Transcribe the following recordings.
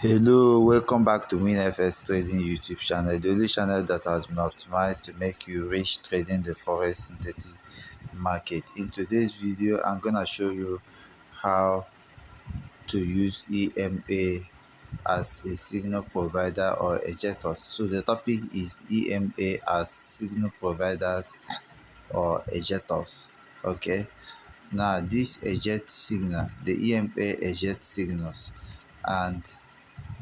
Hello, welcome back to WINFX Trading YouTube channel, the only channel that has been optimized to make you rich trading the Forex synthetic market. In today's video, I'm going to show you how to use EMA as a signal provider or ejectors. So the topic is EMA as signal providers or ejectors. Okay, now this eject signal, the EMA eject signals, and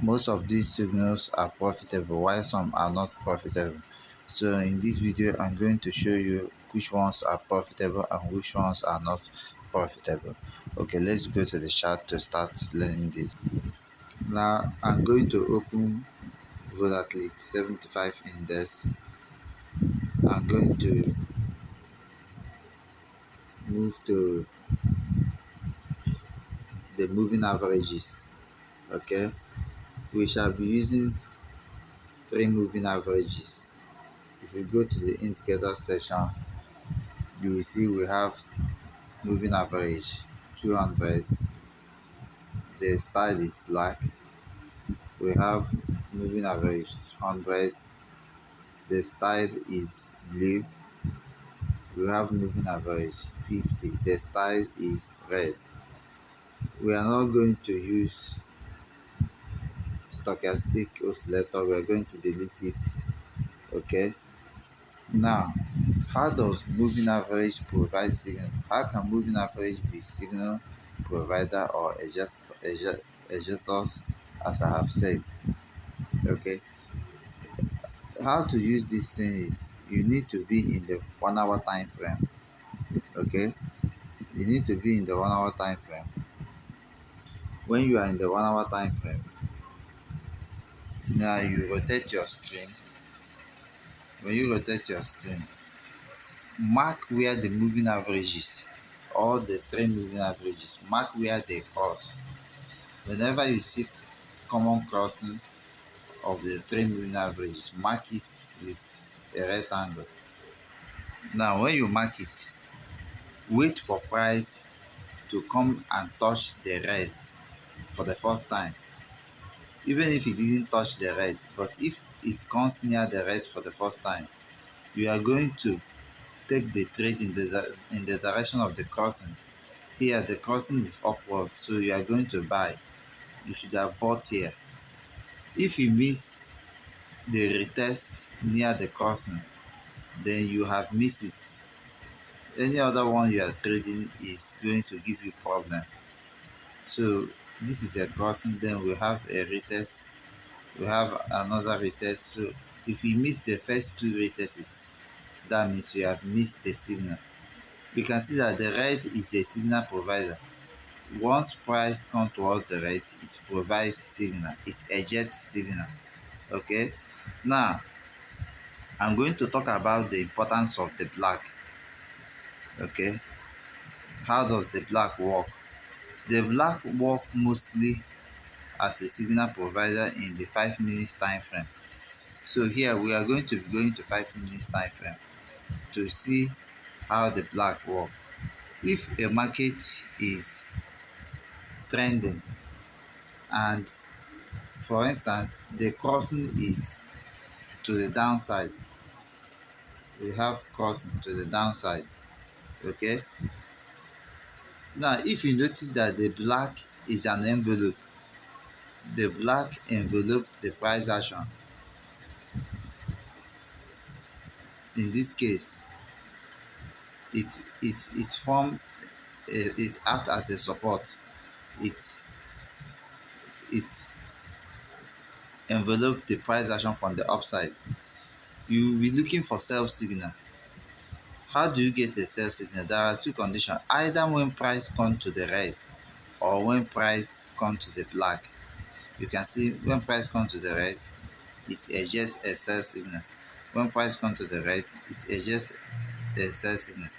most of these signals are profitable while some are not profitable. So in this video I'm going to show you which ones are profitable and which ones are not profitable. Okay, let's go to the chart to start learning this. Now I'm going to open volatility 75 index. I'm going to move to the moving averages. Okay, we shall be using 3 moving averages. If we go to the indicator section, you will see we have moving average 200. The style is black. We have moving average 100. The style is blue. We have moving average 50. The style is red. We are not going to use stochastic oscillator. We are going to delete it. Okay, now how does moving average provide signal? How can moving average be signal provider or ejectors, as I have said? Okay, how to use this thing is you need to be in the 1 hour time frame. Okay, you need to be in the 1 hour time frame. When you are in the 1 hour time frame, now you rotate your screen. When you rotate your screen, mark where the moving averages, all the 3 moving averages, mark where they cross. Whenever you see common crossing of the 3 moving averages, mark it with a rectangle. Now when you mark it, wait for price to come and touch the red for the first time. Even if it didn't touch the red, but if it comes near the red for the first time, you are going to take the trade in the direction of the crossing. Here the crossing is upwards, so you are going to buy. You should have bought here. If you miss the retest near the crossing, then you have missed it. Any other one you are trading is going to give you problem. So this is a crossing, then we have a retest, we have another retest. So if you miss the first 2 retests, that means you have missed the signal. We can see that the red is a signal provider. Once price comes towards the red, it provides signal, it ejects signal. Okay, now I'm going to talk about the importance of the black. Okay, how does the black work? The black work mostly as a signal provider in the 5 minutes time frame. So here we are going to be going to 5 minutes time frame to see how the black work. If a market is trending and, for instance, the crossing is to the downside, we have crossing to the downside. Okay, now if you notice that the black is an envelope, the black envelope the price action. In this case, it form it act as a support. It envelope the price action from the upside. You will be looking for sell signal. How do you get a sell signal? There are 2 conditions: either when price comes to the red or when price comes to the black. You can see when price comes to the red, it ejects a sell signal. When price comes to the red, it ejects a sell signal.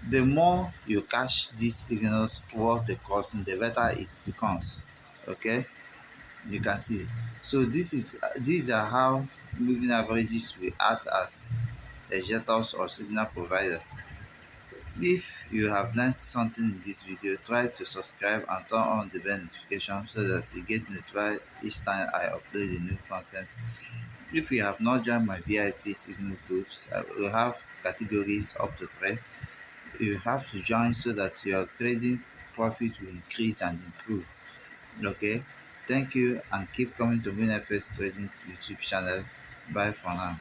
The more you catch these signals towards the crossing, the better it becomes. Okay, you can see. So these are how moving averages will act as ejectors or signal provider. If you have learned something in this video, try to subscribe and turn on the bell notification so that you get notified each time I upload a new content. If you have not joined my VIP signal groups, I will have categories up to 3. You have to join so that your trading profit will increase and improve. Okay, thank you and keep coming to WINFX Trading YouTube channel. Bye for now.